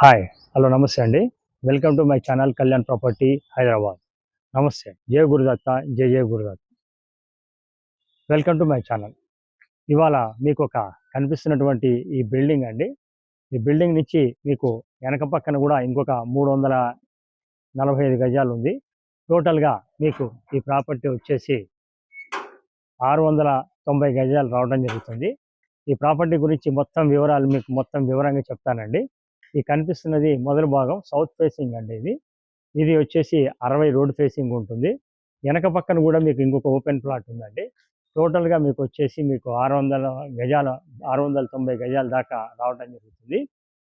Hi hello నమస్తే అండి. Welcome to my channel Kalyan property Hyderabad. నమస్తే, Jaya Gurudatta, Jaya Gurudatta. Welcome to my channel. ఇవాళ మీకు ఒక కనిపిస్తున్నటువంటి ఈ బిల్డింగ్ అండి. ఈ బిల్డింగ్ నుంచి మీకు వెనక పక్కన కూడా ఇంకొక 345 గజాలు ఉంది. టోటల్గా మీకు ఈ ప్రాపర్టీ వచ్చేసి 690 గజాలు రావడం జరుగుతుంది. ఈ ప్రాపర్టీ గురించి మొత్తం వివరాలు మీకు మొత్తం వివరంగా చెప్తానండి. ఈ కనిపిస్తున్నది మొదటి భాగం సౌత్ ఫేసింగ్ అండి. ఇది వచ్చేసి 60 రోడ్ ఫేసింగ్ ఉంటుంది. వెనక పక్కన కూడా మీకు ఇంకొక ఓపెన్ ప్లాట్ ఉందండి. టోటల్గా మీకు వచ్చేసి మీకు 690 గజాల దాకా రావడం జరుగుతుంది.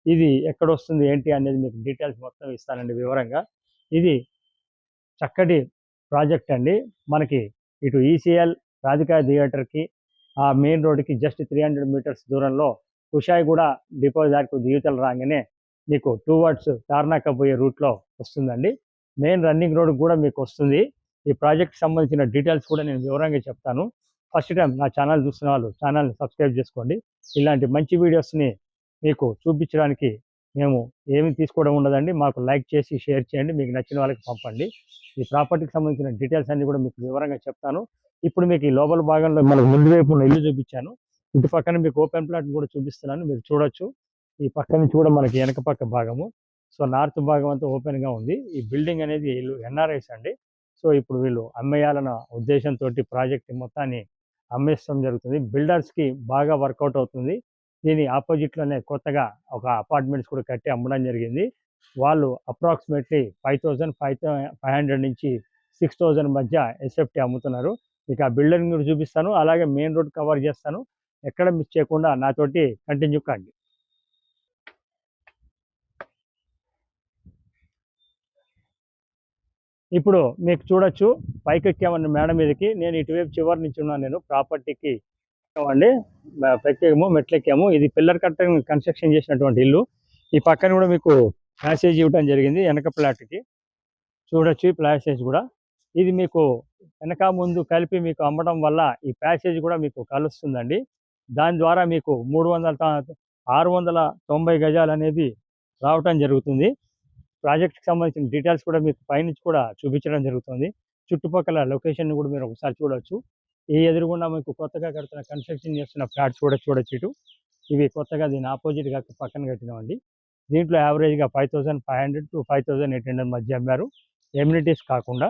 ఇది ఎక్కడ వస్తుంది ఏంటి అనేది మీకు డీటెయిల్స్ మొత్తం ఇస్తానండి వివరంగా. ఇది చక్కటి ప్రాజెక్ట్ అండి. మనకి ఇటు ఈసీఎల్ రాధికా థియేటర్కి ఆ మెయిన్ రోడ్డుకి జస్ట్ 300 మీటర్స్ దూరంలో కుషాయిగూడ డిపో దాకా దిగుతలు రాగానే మీకు టువర్డ్స్ తార్నాక పోయే రూట్లో వస్తుందండి. మెయిన్ రన్నింగ్ రోడ్ కూడా మీకు వస్తుంది. ఈ ప్రాజెక్ట్ సంబంధించిన డీటెయిల్స్ కూడా నేను వివరంగా చెప్తాను. ఫస్ట్ టైం నా ఛానల్ చూస్తున్న వాళ్ళు ఛానల్ని సబ్స్క్రైబ్ చేసుకోండి. ఇలాంటి మంచి వీడియోస్ని మీకు చూపించడానికి మేము ఏమి తీసుకోవడం ఉండదండి. మాకు లైక్ చేసి షేర్ చేయండి, మీకు నచ్చిన వాళ్ళకి పంపండి. ఈ ప్రాపర్టీకి సంబంధించిన డీటెయిల్స్ అన్ని కూడా మీకు వివరంగా చెప్తాను. ఇప్పుడు మీకు ఈ లోపల భాగంలో మనకు ముందు వైపు ఉన్న ఇల్లు చూపించాను. ఇటు పక్కన మీకు ఓపెన్ ప్లాట్ కూడా చూపిస్తున్నాను, మీరు చూడొచ్చు. ఈ పక్క నుంచి కూడా మనకి వెనక పక్క భాగము. సో నార్త్ భాగం అంతా ఓపెన్గా ఉంది. ఈ బిల్డింగ్ అనేది వీళ్ళు ఎన్ఆర్ఐస్ అండి. సో ఇప్పుడు వీళ్ళు అమ్మేయాలన్న ఉద్దేశంతో ప్రాజెక్ట్ మొత్తాన్ని అమ్మేయడం జరుగుతుంది. బిల్డర్స్కి బాగా వర్కౌట్ అవుతుంది. దీని ఆపోజిట్లోనే కొత్తగా ఒక అపార్ట్మెంట్స్ కూడా కట్టి అమ్మడం జరిగింది. వాళ్ళు అప్రాక్సిమేట్లీ 5,500 నుంచి 6,000 మధ్య ఎస్ఎఫ్టీ అమ్ముతున్నారు. ఇక ఆ బిల్డింగ్ కూడా చూపిస్తాను, అలాగే మెయిన్ రోడ్ కవర్ చేస్తాను. ఎక్కడ మిస్ చేయకుండా నాతోటి కంటిన్యూ కండి. ఇప్పుడు మీకు చూడొచ్చు, పైకి ఎక్కామండి మేడ మీదకి. నేను ఇటువైపు చివరి నుంచి ఉన్నాను. నేను ప్రాపర్టీకి అండి ప్రత్యేకము మెట్లు ఎక్కాము. ఇది పిల్లర్ కన్స్ట్రక్షన్ చేసినటువంటి ఇల్లు. ఈ పక్కన కూడా మీకు ప్యాసేజ్ ఇవ్వడం జరిగింది. వెనక ప్లాట్కి చూడొచ్చు ఈ ప్యాసేజ్ కూడా. ఇది మీకు వెనక ముందు కలిపి మీకు అమ్మడం వల్ల ఈ ప్యాసేజ్ కూడా మీకు కలుస్తుందండి. దాని ద్వారా మీకు 690 గజాలు అనేది రావటం జరుగుతుంది. ప్రాజెక్ట్కి సంబంధించిన డీటెయిల్స్ కూడా మీకు పైనుంచి కూడా చూపించడం జరుగుతుంది. చుట్టుపక్కల లొకేషన్ కూడా మీరు ఒకసారి చూడవచ్చు. ఈ ఎదురుగుండా మీకు కొత్తగా కడుతున్న కన్స్ట్రక్షన్ చేస్తున్న ఫ్లాట్స్ కూడా చూడొచ్చు. ఇవి కొత్తగా దీని ఆపోజిట్గా పక్కన కట్టినవండి. దీంట్లో యావరేజ్గా 5,500 to 5,800 మధ్య అమ్మారు, ఎమ్యూనిటీస్ కాకుండా.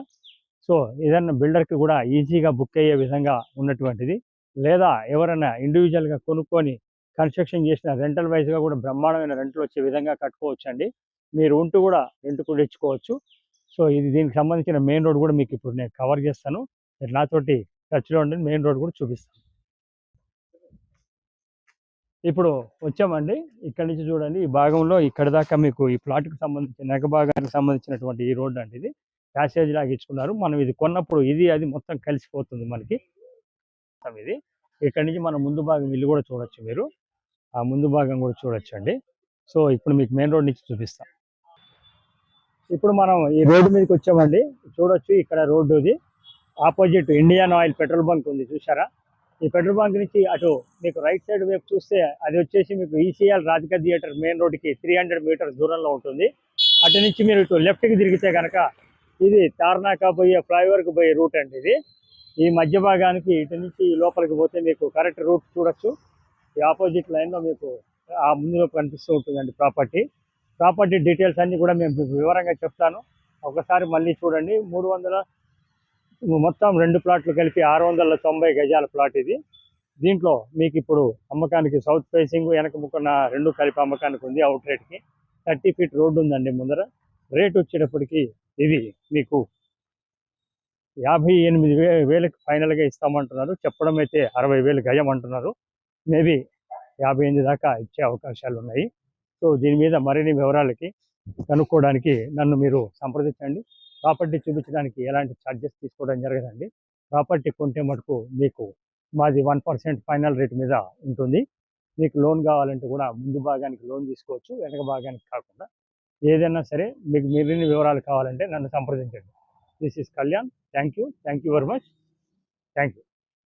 సో ఏదన్నా బిల్డర్కి కూడా ఈజీగా బుక్ అయ్యే విధంగా ఉన్నటువంటిది. లేదా ఎవరైనా ఇండివిజువల్గా కొనుక్కొని కన్స్ట్రక్షన్ చేసిన రెంటల్ వైజ్గా కూడా బ్రహ్మాండమైన రెంట్లు వచ్చే విధంగా కట్టుకోవచ్చు అండి. మీరు ఉంటూ కూడా రెంట్ కూడా ఇచ్చుకోవచ్చు. సో ఇది దీనికి సంబంధించిన మెయిన్ రోడ్ కూడా మీకు ఇప్పుడు నేను కవర్ చేస్తాను. మీరు నాతోటి టచ్లో ఉండి మెయిన్ రోడ్ కూడా చూపిస్తాను. ఇప్పుడు వచ్చామండి. ఇక్కడ నుంచి చూడండి, ఈ భాగంలో ఇక్కడ దాకా మీకు ఈ ప్లాట్కి సంబంధించిన నెగ భాగానికి సంబంధించినటువంటి ఈ రోడ్ అండి. ఇది ప్యాసేజ్ లాగా ఇచ్చుకున్నారు. మనం ఇది కొన్నప్పుడు ఇది అది మొత్తం కలిసిపోతుంది మనకి. ఇది ఇక్కడ నుంచి మనం ముందు భాగం ఇల్లు కూడా చూడొచ్చు. మీరు ఆ ముందు భాగం కూడా చూడొచ్చు అండి. సో ఇప్పుడు మీకు మెయిన్ రోడ్ నుంచి చూపిస్తాం. ఇప్పుడు మనం ఈ రోడ్డు మీదకి వచ్చామండి. చూడొచ్చు ఇక్కడ రోడ్డు ఇది. Opposite Indian oil petrol bunk ఉంది, చూసారా? ఈ పెట్రోల్ బంక్ నుంచి అటు మీకు రైట్ సైడ్ వైపు చూస్తే అది వచ్చేసి మీకు ఈసీఎల్ రాధికా థియేటర్ మెయిన్ రోడ్డుకి 300 మీటర్స్ దూరంలో ఉంటుంది. అటు నుంచి మీరు ఇటు లెఫ్ట్కి తిరిగితే కనుక ఇది తార్నాక పోయే ఫ్లైఓవర్కి పోయే రూట్ అండి. ఇది ఈ మధ్య భాగానికి ఇటు నుంచి లోపలికి పోతే మీకు కరెక్ట్ రూట్ చూడొచ్చు. ఈ ఆపోజిట్ లైన్లో మీకు ఆ ముందులో కనిపిస్తూ ఉంటుందండి ప్రాపర్టీ డీటెయిల్స్ అన్నీ కూడా మేము వివరంగా చెప్తాను. ఒకసారి మళ్ళీ చూడండి. మొత్తం 2 ప్లాట్లు కలిపి 690 గజాల ప్లాట్ ఇది. దీంట్లో మీకు ఇప్పుడు అమ్మకానికి సౌత్ ఫేసింగ్ వెనక ముక్కున్న 2 కలిపి అమ్మకానికి ఉంది. అవుట్ రేట్కి 30 ఫీట్ రోడ్డు ఉందండి ముందర. రేట్ వచ్చేటప్పటికి ఇది మీకు 58,000 ఫైనల్గా ఇస్తామంటున్నారు. చెప్పడం అయితే 60,000 గజం అంటున్నారు. మేబీ 58 దాకా ఇచ్చే అవకాశాలు ఉన్నాయి. సో దీని మీద మరిన్ని వివరాలకి కనుక్కోవడానికి నన్ను మీరు సంప్రదించండి. ప్రాపర్టీ చూపించడానికి ఎలాంటి ఛార్జెస్ తీసుకోవడం జరగదండి. ప్రాపర్టీ కొంటే మటుకు మీకు మాది 1% ఫైనల్ రేట్ మీద ఉంటుంది. మీకు లోన్ కావాలంటే కూడా ముందు భాగానికి లోన్ తీసుకోవచ్చు, వెనక భాగానికి కాకుండా. ఏదైనా సరే మీకు మిగిలిన వివరాలు కావాలంటే నన్ను సంప్రదించండి. This is Kalyan. Thank you very much. Thank you.